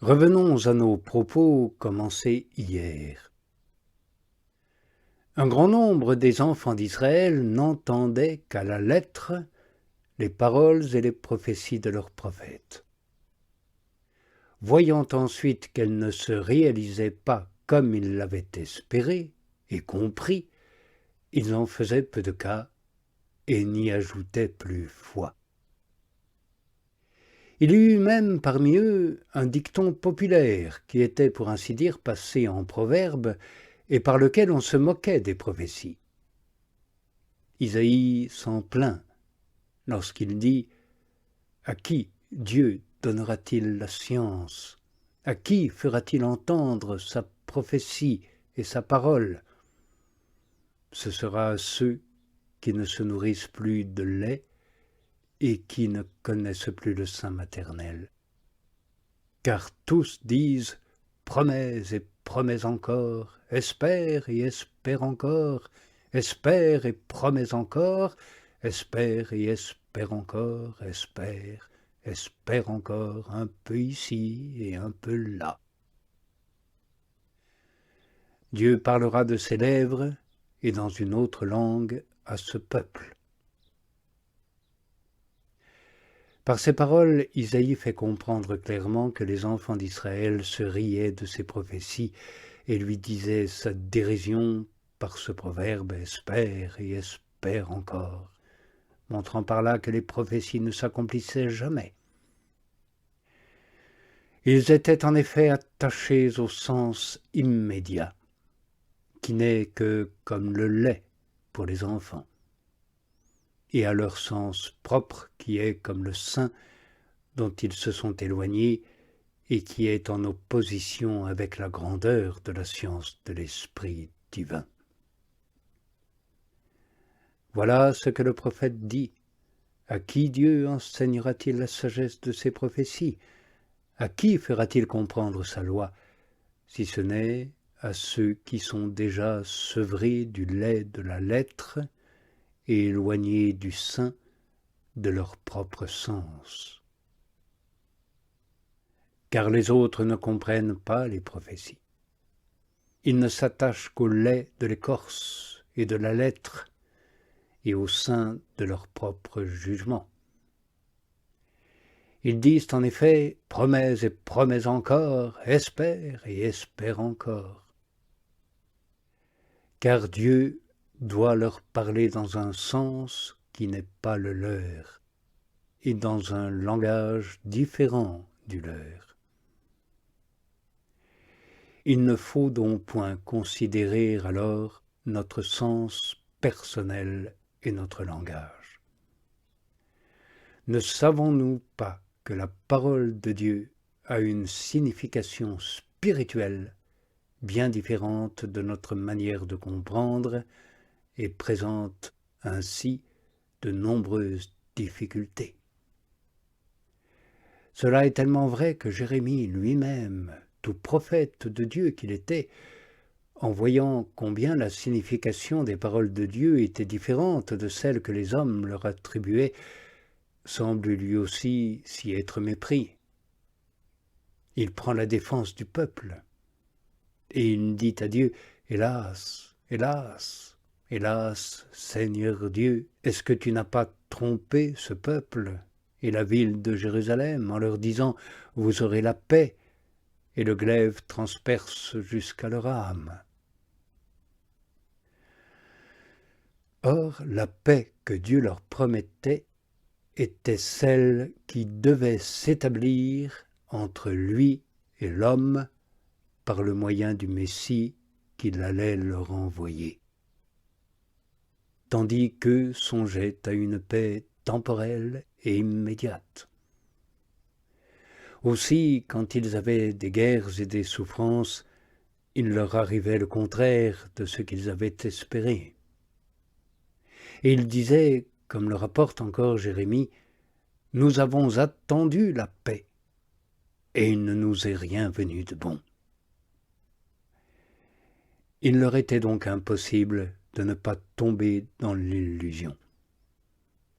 Revenons à nos propos commencés hier. Un grand nombre des enfants d'Israël n'entendaient qu'à la lettre les paroles et les prophéties de leurs prophètes. Voyant ensuite qu'elles ne se réalisaient pas comme ils l'avaient espéré et compris, ils en faisaient peu de cas et n'y ajoutaient plus foi. Il y eut même parmi eux un dicton populaire qui était pour ainsi dire passé en proverbe et par lequel on se moquait des prophéties. Isaïe s'en plaint lorsqu'il dit « À qui Dieu donnera-t-il la science? À qui fera-t-il entendre sa prophétie et sa parole? Ce sera à ceux qui ne se nourrissent plus de lait et qui ne connaissent plus le sein maternel. Car tous disent « promets et promets encore, espère et espère encore, espère et promets encore, espère et espère encore, espère encore, un peu ici et un peu là. » Dieu parlera de ses lèvres et dans une autre langue à ce peuple. Par ces paroles, Isaïe fait comprendre clairement que les enfants d'Israël se riaient de ses prophéties et lui disaient sa dérision par ce proverbe « espère et espère encore », montrant par là que les prophéties ne s'accomplissaient jamais. Ils étaient en effet attachés au sens immédiat, qui n'est que comme le lait pour les enfants, et à leur sens propre qui est comme le sein dont ils se sont éloignés et qui est en opposition avec la grandeur de la science de l'Esprit divin. Voilà ce que le prophète dit. À qui Dieu enseignera-t-il la sagesse de ses prophéties? À qui fera-t-il comprendre sa loi, si ce n'est à ceux qui sont déjà sevrés du lait de la lettre et éloignés du sein de leur propre sens. Car les autres ne comprennent pas les prophéties. Ils ne s'attachent qu'au lait de l'écorce et de la lettre et au sein de leur propre jugement. Ils disent en effet « promets et promets encore, espère et espère encore ». Car Dieu doit leur parler dans un sens qui n'est pas le leur et dans un langage différent du leur. Il ne faut donc point considérer alors notre sens personnel et notre langage. Ne savons-nous pas que la parole de Dieu a une signification spirituelle bien différente de notre manière de comprendre et présente ainsi de nombreuses difficultés. Cela est tellement vrai que Jérémie lui-même, tout prophète de Dieu qu'il était, en voyant combien la signification des paroles de Dieu était différente de celle que les hommes leur attribuaient, semble lui aussi s'y être mépris. Il prend la défense du peuple et il dit à Dieu « Hélas, hélas, hélas, Seigneur Dieu, est-ce que tu n'as pas trompé ce peuple et la ville de Jérusalem en leur disant « Vous aurez la paix » et le glaive transperce jusqu'à leur âme. » Or, la paix que Dieu leur promettait était celle qui devait s'établir entre lui et l'homme par le moyen du Messie qu'il allait leur envoyer. Tandis qu'eux songeaient à une paix temporelle et immédiate. Aussi, quand ils avaient des guerres et des souffrances, il leur arrivait le contraire de ce qu'ils avaient espéré. Et ils disaient, comme le rapporte encore Jérémie, « Nous avons attendu la paix, et il ne nous est rien venu de bon. » Il leur était donc impossible de ne pas tomber dans l'illusion,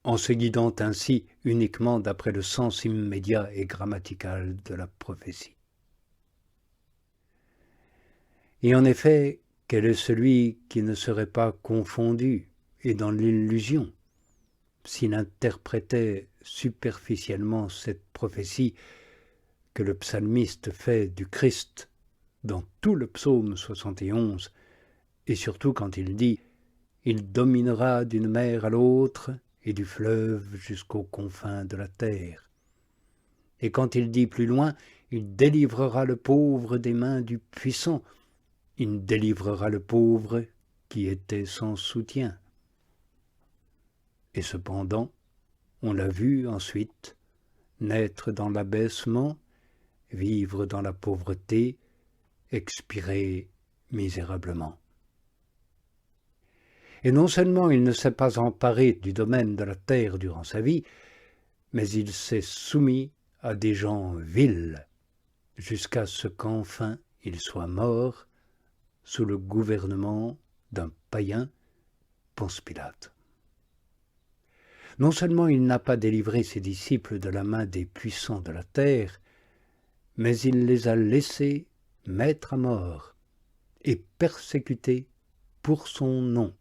en se guidant ainsi uniquement d'après le sens immédiat et grammatical de la prophétie. Et en effet, quel est celui qui ne serait pas confondu et dans l'illusion s'il interprétait superficiellement cette prophétie que le psalmiste fait du Christ dans tout le psaume 71, et surtout quand il dit « Il dominera d'une mer à l'autre et du fleuve jusqu'aux confins de la terre ». Et quand il dit plus loin « Il délivrera le pauvre des mains du puissant », il délivrera le pauvre qui était sans soutien. Et cependant, on l'a vu ensuite naître dans l'abaissement, vivre dans la pauvreté, expirer misérablement. Et non seulement il ne s'est pas emparé du domaine de la terre durant sa vie, mais il s'est soumis à des gens vils, jusqu'à ce qu'enfin il soit mort sous le gouvernement d'un païen, Ponce Pilate. Non seulement il n'a pas délivré ses disciples de la main des puissants de la terre, mais il les a laissés mettre à mort et persécuter pour son nom.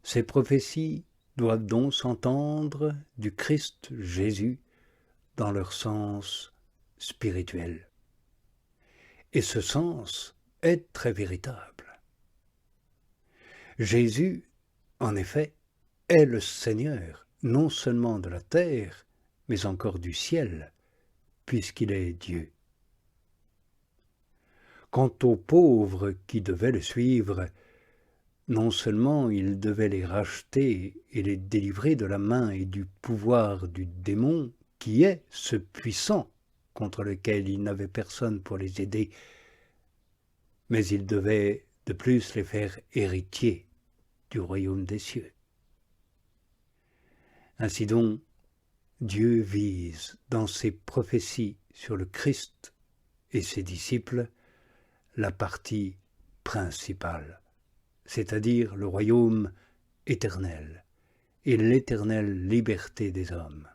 Ces prophéties doivent donc s'entendre du Christ Jésus dans leur sens spirituel. Et ce sens est très véritable. Jésus, en effet, est le Seigneur, non seulement de la terre, mais encore du ciel, puisqu'il est Dieu. Quant aux pauvres qui devaient le suivre, non seulement il devait les racheter et les délivrer de la main et du pouvoir du démon, qui est ce puissant contre lequel il n'avait personne pour les aider, mais il devait de plus les faire héritiers du royaume des cieux. Ainsi donc, Dieu vise dans ses prophéties sur le Christ et ses disciples la partie principale, c'est-à-dire le royaume éternel et l'éternelle liberté des hommes.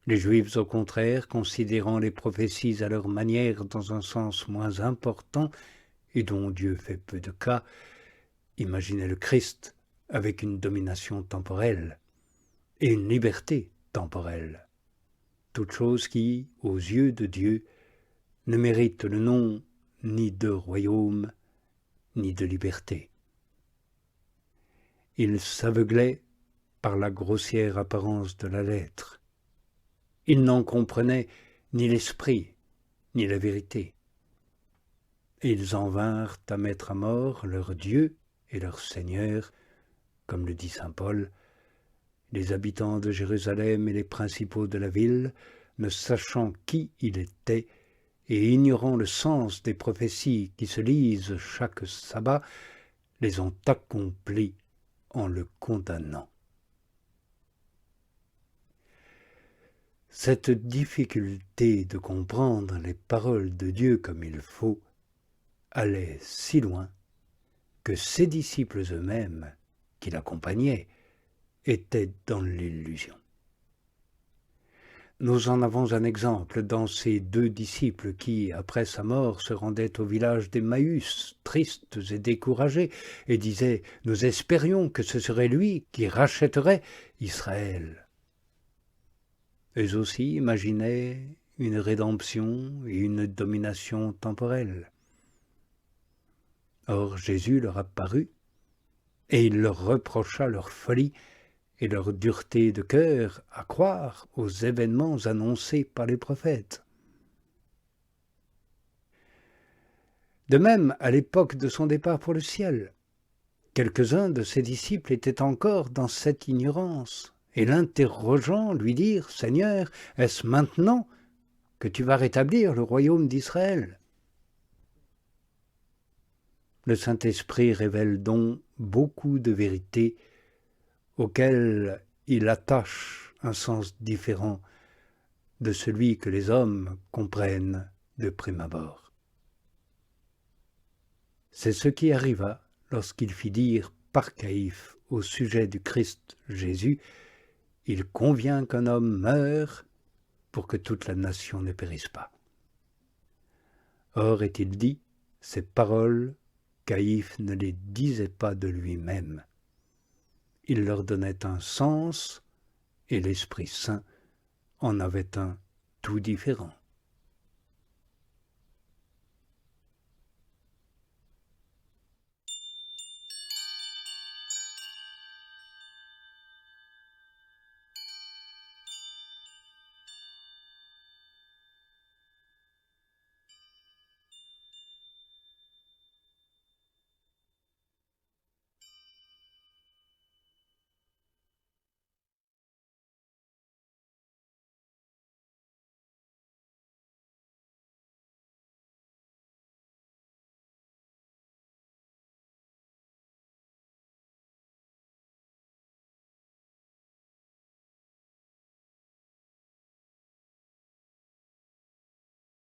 Les Juifs, au contraire, considérant les prophéties à leur manière dans un sens moins important et dont Dieu fait peu de cas, imaginaient le Christ avec une domination temporelle et une liberté temporelle, toute chose qui, aux yeux de Dieu, ne mérite le nom ni de royaume, ni de liberté. Il s'aveuglait par la grossière apparence de la lettre. Ils n'en comprenaient ni l'esprit, ni la vérité. Et ils en vinrent à mettre à mort leur Dieu et leur Seigneur, comme le dit saint Paul, les habitants de Jérusalem et les principaux de la ville, ne sachant qui il était, et ignorant le sens des prophéties qui se lisent chaque sabbat, les ont accomplis en le condamnant. Cette difficulté de comprendre les paroles de Dieu comme il faut allait si loin que ses disciples eux-mêmes, qui l'accompagnaient, étaient dans l'illusion. Nous en avons un exemple dans ces deux disciples qui, après sa mort, se rendaient au village d'Emmaüs, tristes et découragés, et disaient « Nous espérions que ce serait lui qui rachèterait Israël ». Eux aussi imaginaient une rédemption et une domination temporelle. Or Jésus leur apparut, et il leur reprocha leur folie et leur dureté de cœur à croire aux événements annoncés par les prophètes. De même, à l'époque de son départ pour le ciel, quelques-uns de ses disciples étaient encore dans cette ignorance, et l'interrogeant lui dirent « Seigneur, est-ce maintenant que tu vas rétablir le royaume d'Israël ?» Le Saint-Esprit révèle donc beaucoup de vérités auquel il attache un sens différent de celui que les hommes comprennent de prime abord. C'est ce qui arriva lorsqu'il fit dire par Caïphe au sujet du Christ Jésus « Il convient qu'un homme meure pour que toute la nation ne périsse pas ». Or, est-il dit, ces paroles, Caïphe ne les disait pas de lui-même. Il leur donnait un sens, et l'Esprit Saint en avait un tout différent.